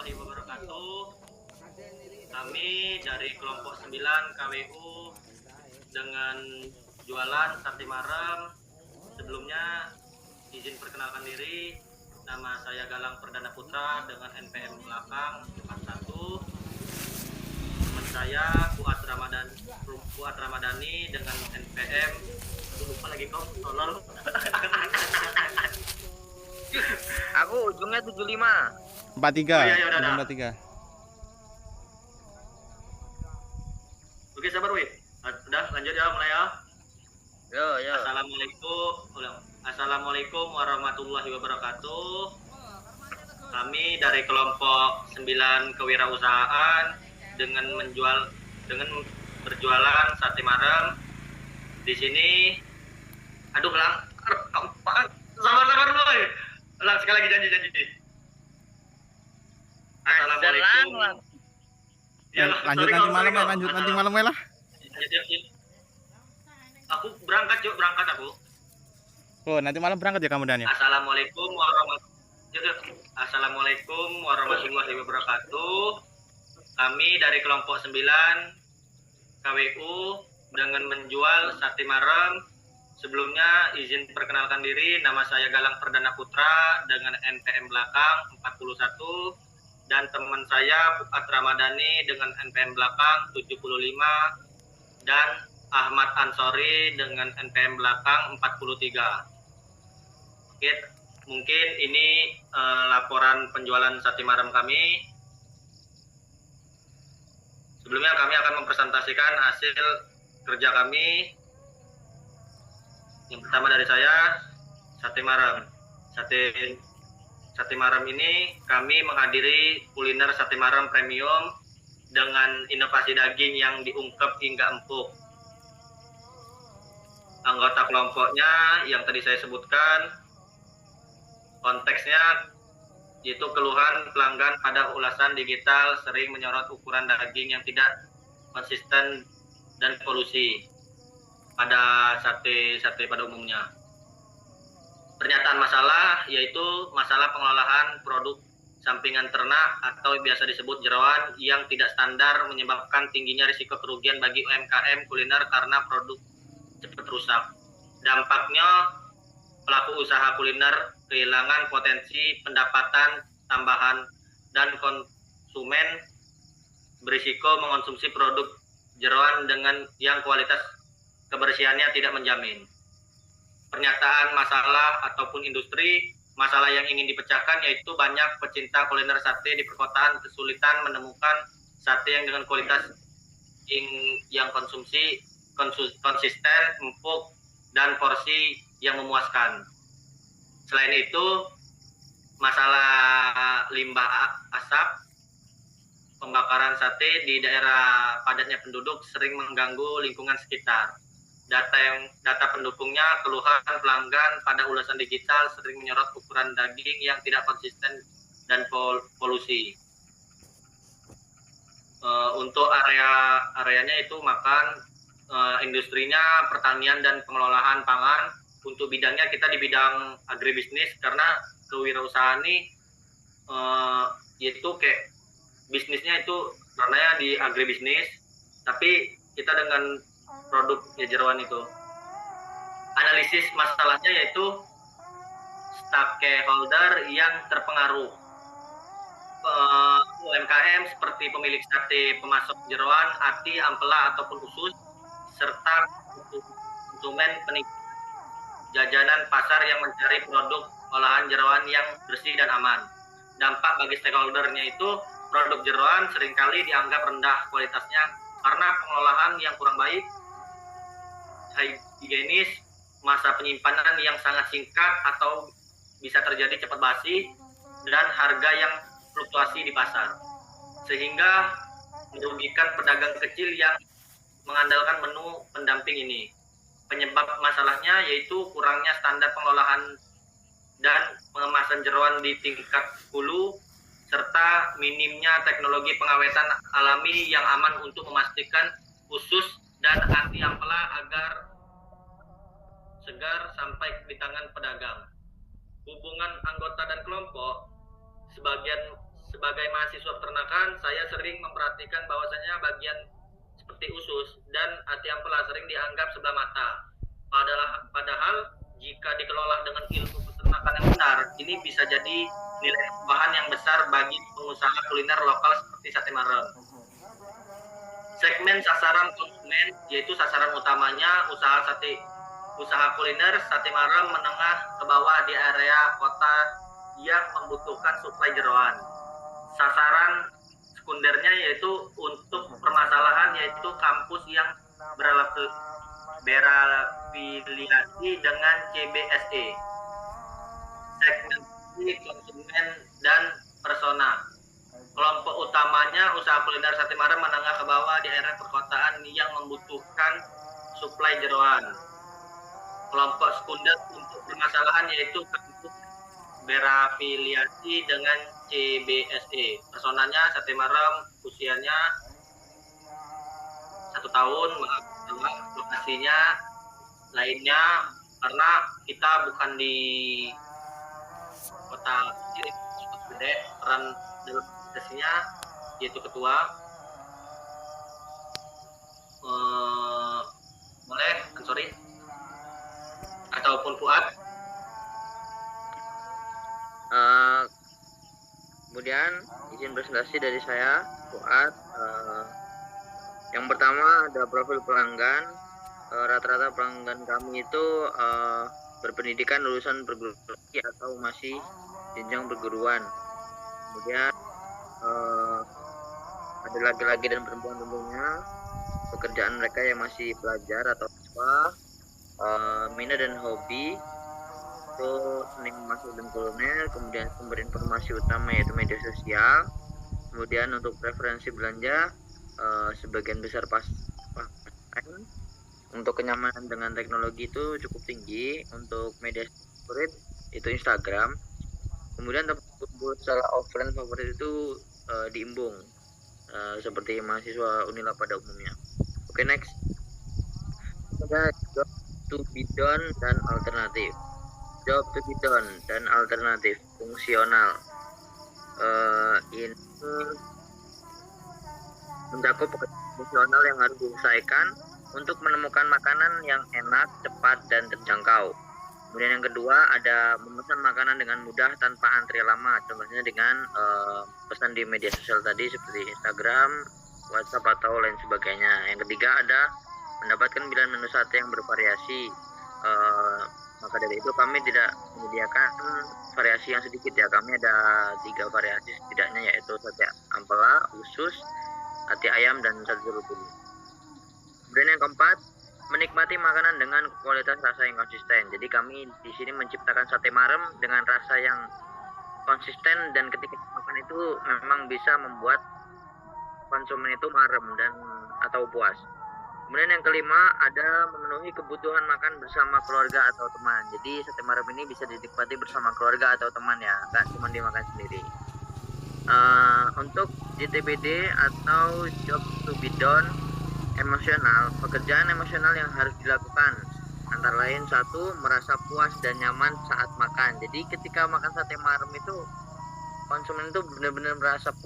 warahmatullahi wabarakatuh. Kami dari kelompok 9 KWU dengan jualan sate marem. Sebelumnya izin perkenalkan diri. Nama saya Galang Perdana Putra dengan NPM belakang 41. Teman saya Fuad Ramadhani dengan NPM lupa lagi kau tolol. Aku ujungnya 75. 43. Oh, iya, udah. 43. Oke, sabar wih. Udah lanjut ya, mulai ya. Yo. Assalamualaikum warahmatullahi wabarakatuh. Kami dari kelompok 9 kewirausahaan dengan berjualan sate marem. Di sini aduh Lang, sabar dulu. Lang, sekali lagi janji. Assalamualaikum. Ya, Lanjut nanti malam ya, nanti malam ya lah. Aku berangkat aku. Oh, nanti malam berangkat ya kamu Dan ya. Assalamualaikum warahmatullahi wabarakatuh. Kami dari kelompok 9 KWU dengan menjual sate marem. Sebelumnya izin perkenalkan diri, nama saya Galang Perdana Putra dengan NPM belakang 41 dan teman saya Fuad Ramadhani dengan NPM belakang 75 dan Ahmad Ansori dengan NPM belakang 43. Oke, mungkin ini laporan penjualan sate marem kami. Sebelumnya kami akan mempresentasikan hasil kerja kami. Yang pertama dari saya, sate marem. Sate marem ini kami menghadiri kuliner sate marem premium dengan inovasi daging yang diungkep hingga empuk. Anggota kelompoknya yang tadi saya sebutkan, konteksnya yaitu keluhan pelanggan pada ulasan digital sering menyorot ukuran daging yang tidak konsisten dan polusi pada sate pada umumnya. Pernyataan masalah yaitu masalah pengelolaan produk sampingan ternak atau biasa disebut jeroan yang tidak standar menyebabkan tingginya risiko kerugian bagi UMKM kuliner karena produk cepat rusak. Dampaknya pelaku usaha kuliner kehilangan potensi pendapatan tambahan dan konsumen berisiko mengonsumsi produk jeroan dengan yang kualitas kebersihannya tidak menjamin. Pernyataan masalah ataupun industri, masalah yang ingin dipecahkan yaitu banyak pecinta kuliner sate di perkotaan kesulitan menemukan sate yang dengan kualitas yang konsisten, empuk, dan porsi yang memuaskan. Selain itu, masalah limbah asap pembakaran sate di daerah padatnya penduduk sering mengganggu lingkungan sekitar. Data pendukungnya keluhan pelanggan pada ulasan digital sering menyorot ukuran daging yang tidak konsisten dan polusi. Untuk areanya itu makan, industrinya pertanian dan pengelolaan pangan. Untuk bidangnya kita di bidang agribisnis karena kewirausahaan ini yaitu kayak bisnisnya itu karena di agribisnis, tapi kita dengan produk jeroan itu. Analisis masalahnya yaitu stakeholder yang terpengaruh. UMKM seperti pemilik sate, pemasok jeroan, ati, ampela ataupun usus, serta konsumen penikmat jajanan pasar yang mencari produk olahan jeroan yang bersih dan aman. Dampak bagi stakeholdernya itu produk jeroan seringkali dianggap rendah kualitasnya karena pengelolaan yang kurang baik, higienis, masa penyimpanan yang sangat singkat atau bisa terjadi cepat basi, dan harga yang fluktuasi di pasar. Sehingga merugikan pedagang kecil yang mengandalkan menu pendamping ini. Penyebab masalahnya yaitu kurangnya standar pengelolaan dan pengemasan jeroan di tingkat hulu, serta minimnya teknologi pengawetan alami yang aman untuk memastikan usus dan ati ampela agar segar sampai di tangan pedagang. Hubungan anggota dan kelompok, sebagai mahasiswa peternakan, saya sering memperhatikan bahwasanya bagian seperti usus dan hati ampela sering dianggap sebelah mata. Padahal jika dikelola dengan ilmu peternakan yang benar, ini bisa jadi nilai tambahan yang besar bagi pengusaha kuliner lokal seperti sate marem. Segmen sasaran konsumen, yaitu sasaran utamanya usaha kuliner sate marem menengah ke bawah di area kota yang membutuhkan suplai jeroan. Sasaran sekundernya yaitu untuk permasalahan yaitu kampus yang berafiliasi dengan CBSE. Segmentasi konsumen dan persona. Kelompok utamanya usaha kuliner sate marem menengah ke bawah di area perkotaan yang membutuhkan suplai jeroan. Kelompok sekunder untuk permasalahan yaitu kampus berafiliasi dengan CBSE. Personanya sate marem, usianya 1 tahun, lokasinya lainnya karena kita bukan di kota gede, peran dalam organisasinya yaitu ketua. Boleh, sorry, ataupun Fuad. Kemudian izin presentasi dari saya, Fuad. Yang pertama ada profil pelanggan. Rata-rata pelanggan kami itu berpendidikan lulusan perguruan tinggi atau masih jenjang perguruan. Kemudian ada laki-laki dan perempuan tentunya. Pekerjaan mereka yang masih pelajar atau siswa, minat dan hobi itu seni memasak dan kuliner. Kemudian sumber informasi utama yaitu media sosial. Kemudian untuk preferensi belanja sebagian besar pasokan. Untuk kenyamanan dengan teknologi itu cukup tinggi. Untuk media favorit itu Instagram. Kemudian tempat kumpul secara offline favorit itu di Imbung, seperti mahasiswa Unila pada umumnya. Oke, next. Ada job to be done dan alternatif. Job to be done dan alternatif fungsional. Ini mencakup pekerjaan fungsional yang harus diselesaikan untuk menemukan makanan yang enak, cepat, dan terjangkau. Kemudian yang kedua ada memesan makanan dengan mudah tanpa antri lama, contohnya dengan pesan di media sosial tadi seperti Instagram, WhatsApp atau lain sebagainya. Yang ketiga ada mendapatkan pilihan menu sate yang bervariasi. Maka dari itu kami tidak menyediakan variasi yang sedikit ya. Kami ada 3 variasi setidaknya, yaitu sate ampela, usus, hati ayam, dan sate jeruk. Kemudian yang keempat, menikmati makanan dengan kualitas rasa yang konsisten. Jadi kami di sini menciptakan sate marem dengan rasa yang konsisten dan ketika makan itu memang bisa membuat konsumen itu marem dan atau puas. Kemudian yang kelima ada memenuhi kebutuhan makan bersama keluarga atau teman. Jadi sate marem ini bisa dinikmati bersama keluarga atau teman ya, nggak cuma dimakan sendiri. Untuk JTBD atau job to be done emosional, pekerjaan emosional yang harus dilakukan antara lain 1, merasa puas dan nyaman saat makan. Jadi ketika makan sate marem itu konsumen itu benar-benar merasa puas